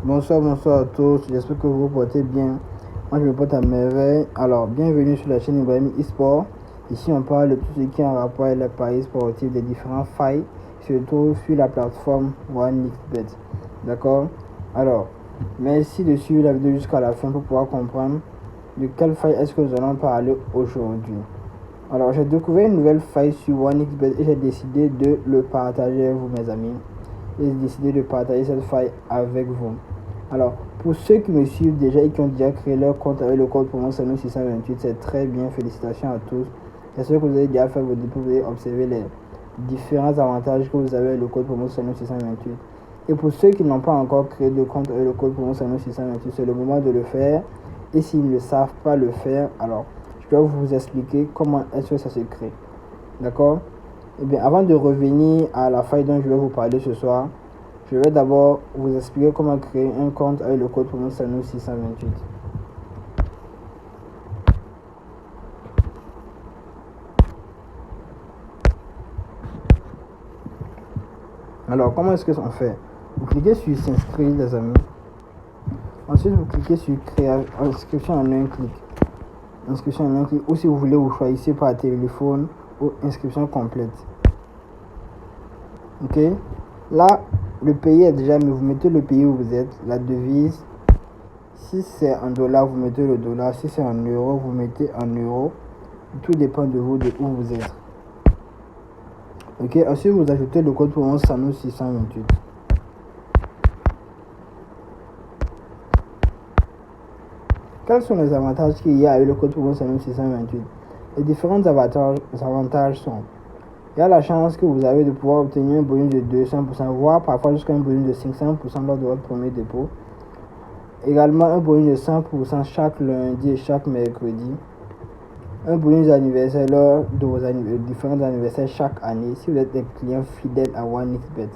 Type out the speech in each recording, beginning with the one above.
Bonsoir à tous, j'espère que vous vous portez bien. Moi je me porte à merveille. Alors, bienvenue sur la chaîne Ibrahim eSport. Ici on parle de tout ce qui est en rapport avec les paris sportifs des différents failles qui se trouvent sur la plateforme OneXBet. D'accord? Alors, merci de suivre la vidéo jusqu'à la fin pour pouvoir comprendre de quelle faille est-ce que nous allons parler aujourd'hui. Alors, j'ai découvert une nouvelle faille sur OneXBet et j'ai décidé de le partager avec vous mes amis. J'ai décidé de partager cette faille avec vous. Alors, pour ceux qui me suivent déjà et qui ont déjà créé leur compte avec le code promo SANU 628, c'est très bien, félicitations à tous. J'espère que vous avez déjà fait vos dépôts, vous avez observé les différents avantages que vous avez avec le code promo SANU 628. Et pour ceux qui n'ont pas encore créé de compte avec le code promo SANU 628, c'est le moment de le faire. Et s'ils ne savent pas le faire, alors je dois vous expliquer comment est-ce que ça se crée. D'accord? Eh bien, avant de revenir à la faille dont je vais vous parler ce soir, je vais d'abord vous expliquer comment créer un compte avec le code promo SANU 628. Alors, comment est-ce que on fait? Vous cliquez sur s'inscrire, les amis. Ensuite, vous cliquez sur créer inscription en un clic. Inscription en un clic. Ou si vous voulez, vous choisissez par téléphone ou inscription complète. Ok? Là, le pays est déjà mis. Vous mettez le pays où vous êtes, la devise. Si c'est en dollars, vous mettez le dollar. Si c'est en euros, vous mettez en euros. Tout dépend de vous, de où vous êtes. Ok, ensuite vous ajoutez le code promo SANU 628. Quels sont les avantages qu'il y a avec le code promo SANU 628? Les différents avantages sont: il y a la chance que vous avez de pouvoir obtenir un bonus de 200%, voire parfois jusqu'à un bonus de 500% lors de votre premier dépôt. Également un bonus de 100% chaque lundi et chaque mercredi. Un bonus d'anniversaire lors de vos différents anniversaires chaque année si vous êtes des clients fidèles à OneXBet.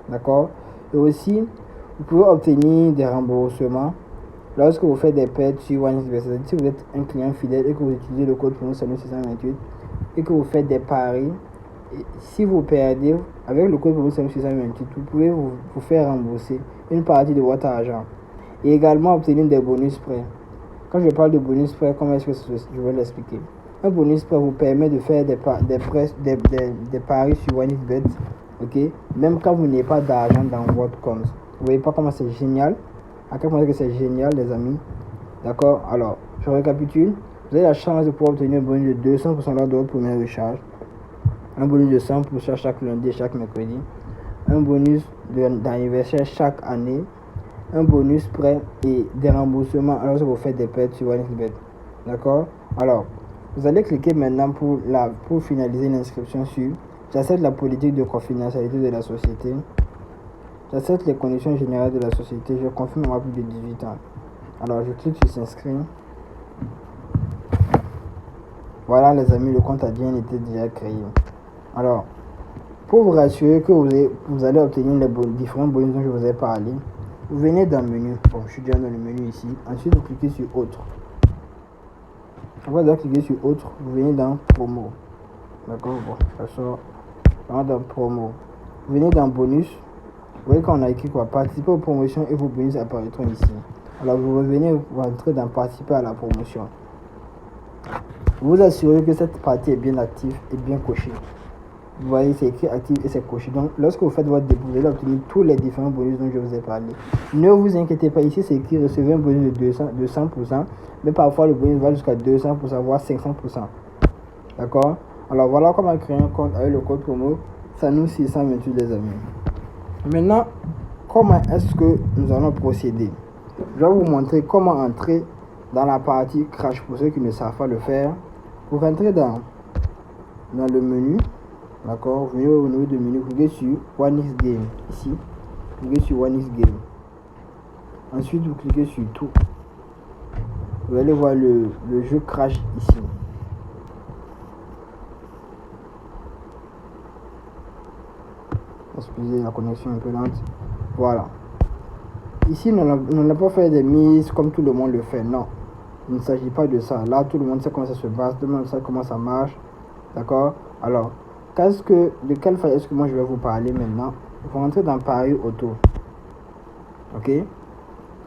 D'accord? Et aussi, vous pouvez obtenir des remboursements lorsque vous faites des pertes sur OneXBet. C'est-à-dire si vous êtes un client fidèle et que vous utilisez le code promo SANU 628 et que vous faites des paris, et si vous perdez avec le code promo SANU 628, vous pouvez vous faire rembourser une partie de votre argent et également obtenir des bonus prêts. Quand je parle de bonus prêts, comment est-ce que je vais l'expliquer? Un bonus prêt vous permet de faire des paris sur OneXBet, ok? Même quand vous n'avez pas d'argent dans votre compte. Vous voyez pas comment c'est génial? À quel point est-ce que c'est génial, les amis? D'accord? Alors, je récapitule. Vous avez la chance de pouvoir obtenir un bonus de 200% lors de votre première recharge. Un bonus de 100% chaque lundi et chaque mercredi. Un bonus d'anniversaire chaque année. Un bonus prêt et des remboursements alors que vous faites des pertes sur OneXBet. D'accord? Alors, vous allez cliquer maintenant pour finaliser l'inscription sur j'accepte la politique de confidentialité de la société. J'accepte les conditions générales de la société. Je confirme avoir plus de 18 ans. Alors, je clique sur s'inscrire. Voilà, les amis, le compte a bien été déjà créé. Alors, pour vous rassurer que vous allez obtenir les différents bonus dont je vous ai parlé, vous venez dans le menu. Bon, je suis déjà dans le menu ici. Ensuite, vous cliquez sur autre. Après avoir cliqué sur autre, vous venez dans promo. D'accord? Bon, ça sort dans promo. Vous venez dans bonus. Vous voyez qu'on a écrit quoi? Participer aux promotions et vos bonus apparaîtront ici. Alors vous revenez, vous entrez dans participer à la promotion. Vous vous assurez que cette partie est bien active et bien cochée. Vous voyez, c'est écrit active et c'est coché. Donc, lorsque vous faites votre dépôt, vous allez obtenir tous les différents bonus dont je vous ai parlé. Ne vous inquiétez pas, ici c'est écrit recevez un bonus de 100%, mais parfois le bonus va jusqu'à 200%, voire 500%. D'accord? Alors, voilà comment créer un compte avec le code promo SANU 628, les amis. Maintenant, comment est-ce que nous allons procéder? Je vais vous montrer comment entrer dans la partie crash pour ceux qui ne savent pas le faire. Vous rentrez dans le menu. D'accord, vous venez au niveau du menu, vous cliquez sur OneXGame ici, vous cliquez sur OneXGame. Ensuite, vous cliquez sur tout. Vous allez voir le jeu crash ici. Excusez la connexion un peu lente. Voilà. Ici, on n'a pas fait des mises comme tout le monde le fait. Non, il ne s'agit pas de ça. Là, tout le monde sait comment ça se passe, tout le monde sait comment ça marche. D'accord? Alors, de quelle faille est-ce que moi je vais vous parler maintenant? Vous rentrez dans Paris Auto. Ok?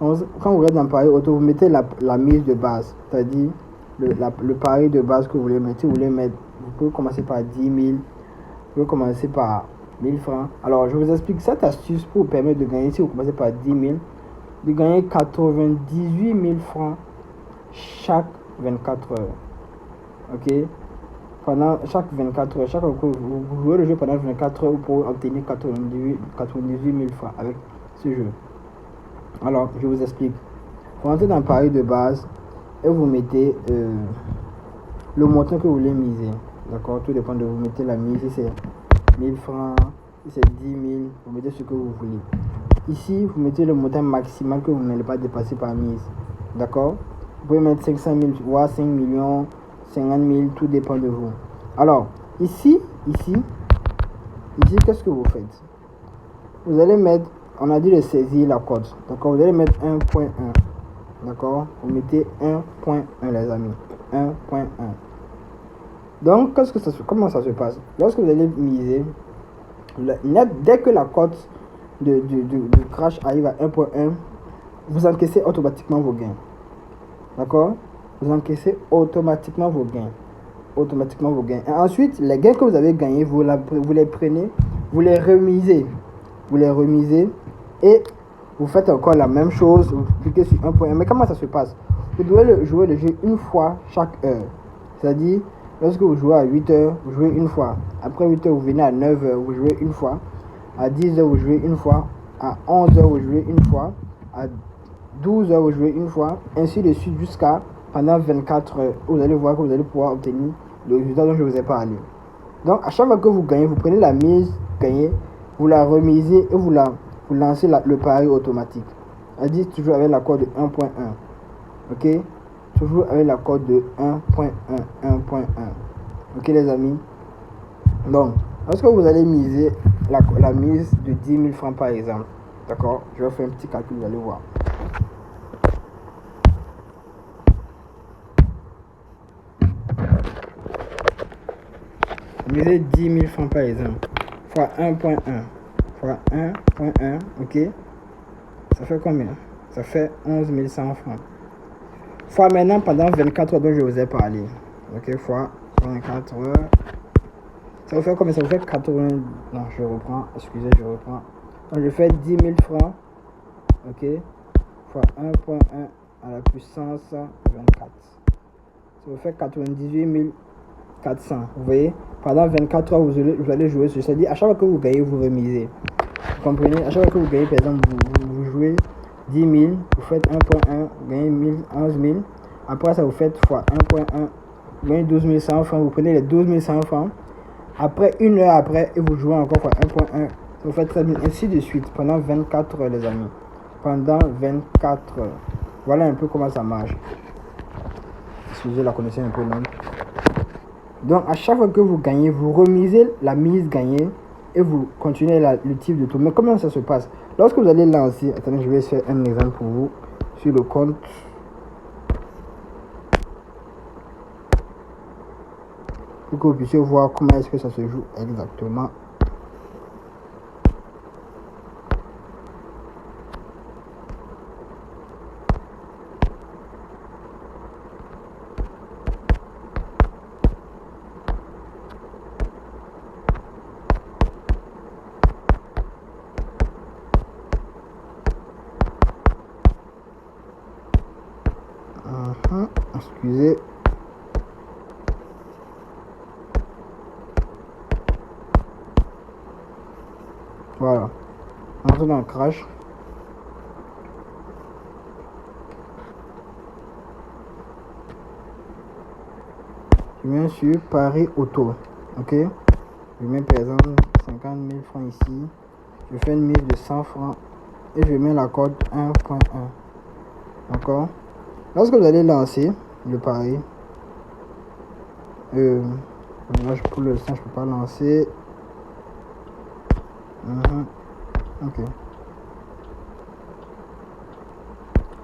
Quand vous regardez dans pari auto, vous mettez la mise de base, c'est-à-dire le pari de base que vous voulez mettre. Si vous voulez mettre, vous pouvez commencer par 10 000, vous pouvez commencer par 1000 francs. Alors, je vous explique cette astuce pour vous permettre de gagner, si vous commencez par 10 000, de gagner 98 000 francs chaque 24 heures. Ok? Pendant chaque 24 heures, chaque fois que vous jouez le jeu pendant 24 heures, vous pouvez obtenir 98 000 francs avec ce jeu. Alors, je vous explique. Vous rentrez dans le pari de base et vous mettez le montant que vous voulez miser. D'accord? Tout dépend de vous. Mettez la mise. Si c'est 1000 francs, si c'est 10 000, vous mettez ce que vous voulez. Ici, vous mettez le montant maximal que vous n'allez pas dépasser par mise. D'accord? Vous pouvez mettre 500 000, voire 5 millions, 50 000, tout dépend de vous. Alors, ici, qu'est-ce que vous faites? Vous allez mettre, on a dit de saisir la cote. D'accord? Vous allez mettre 1.1. D'accord? Vous mettez 1.1 les amis. 1.1. Donc, comment ça se passe? Lorsque vous allez miser, dès que la cote de crash arrive à 1.1, vous encaissez automatiquement vos gains. D'accord? Vous encaissez automatiquement vos gains. Et ensuite, les gains que vous avez gagnés, vous les prenez, vous les remisez. Et vous faites encore la même chose. Vous cliquez sur 1.1. Mais comment ça se passe? Vous devez jouer le jeu une fois chaque heure. C'est-à-dire, lorsque vous jouez à 8 heures, vous jouez une fois. Après 8 heures, vous venez à 9 heures, vous jouez une fois. À 10 heures, vous jouez une fois. À 11 heures, vous jouez une fois. À 12 heures, vous jouez une fois. Ainsi de suite jusqu'à pendant 24 heures. Vous allez voir que vous allez pouvoir obtenir le résultat dont je vous ai parlé. Donc, à chaque fois que vous gagnez, vous prenez la mise gagnée, vous la remisez et vous lancez le pari automatique. C'est-à-dire toujours avec la cote de 1.1. Ok? Toujours avec la cote de 1.1. Ok les amis? Donc, lorsque vous allez miser la mise de 10 000 francs par exemple, d'accord? Je vais faire un petit calcul, vous allez voir. Miser 10 000 francs par exemple, fois 1.1, fois 1.1, ok? Ça fait combien? Ça fait 11 100 francs. Fois maintenant pendant 24 heures dont je vous ai parlé. Ok, fois 24 heures. Ça vous fait combien? Ça vous fait 80... Non, je reprends. Excusez, je reprends. Donc je fais 10 000 francs. Ok. Fois 1.1 à la puissance 24. Ça vous fait 98 400. Vous voyez? Pendant 24 heures, vous allez jouer sur ça. C'est-à-dire, à chaque fois que vous gagnez, vous remisez. Vous comprenez? À chaque fois que vous gagnez, par exemple, vous jouez 10 000, vous faites 1.1, vous gagnez 11 000. Après, ça vous fait fois 1.1, vous gagnez 12 100 francs. Vous prenez les 12 100 francs. Après, une heure après, et vous jouez encore fois 1.1, ça vous fait 13 000. Ainsi de suite, pendant 24 heures, les amis. Pendant 24 heures. Voilà un peu comment ça marche. Excusez la connexion un peu longue. Donc, à chaque fois que vous gagnez, vous remisez la mise gagnée et vous continuez le type de tour. Mais comment ça se passe? Lorsque vous allez lancer, attendez, je vais faire un exemple pour vous sur le compte. Pour que vous puissiez voir comment est-ce que ça se joue exactement. Excusez. Voilà. On rentre dans le crash. Je viens sur Paris Auto. Ok. Je mets par exemple 50 000 francs ici. Je fais une mise de 100 francs. Et je mets la cote 1.1. D'accord. Lorsque vous allez lancer le pari, là pour l'instant je peux pas lancer.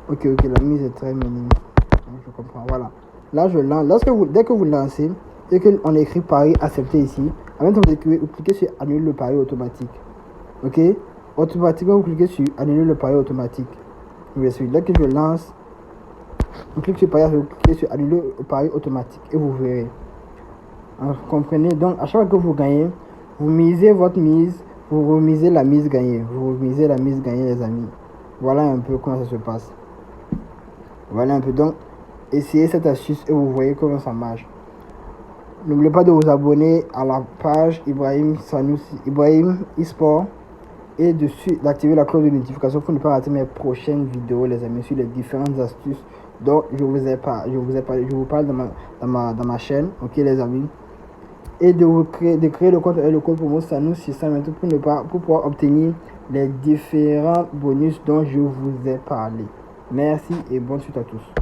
Ok, la mise est très minime. Je comprends, voilà. Là je lance. Dès que vous lancez et qu'on écrit pari accepté ici, en même temps vous cliquez sur annuler le pari automatique. Ok, automatiquement vous cliquez sur annuler le pari automatique. Dès que je lance, vous cliquez sur pariage, vous cliquez sur annuler le pari automatique et vous verrez. Vous comprenez? Donc, à chaque fois que vous gagnez, vous misez votre mise, vous remisez la mise gagnée. Vous remisez la mise gagnée, les amis. Voilà un peu comment ça se passe. Voilà un peu. Donc, essayez cette astuce et vous voyez comment ça marche. N'oubliez pas de vous abonner à la page Ibrahim eSport et d'activer la cloche de notification pour ne pas rater mes prochaines vidéos, les amis, sur les différentes astuces dont je vous parle dans ma chaîne, ok, les amis. Et de créer le compte avec le code promo SANOU628 pour pouvoir obtenir les différents bonus dont je vous ai parlé. Merci et bonne suite à tous.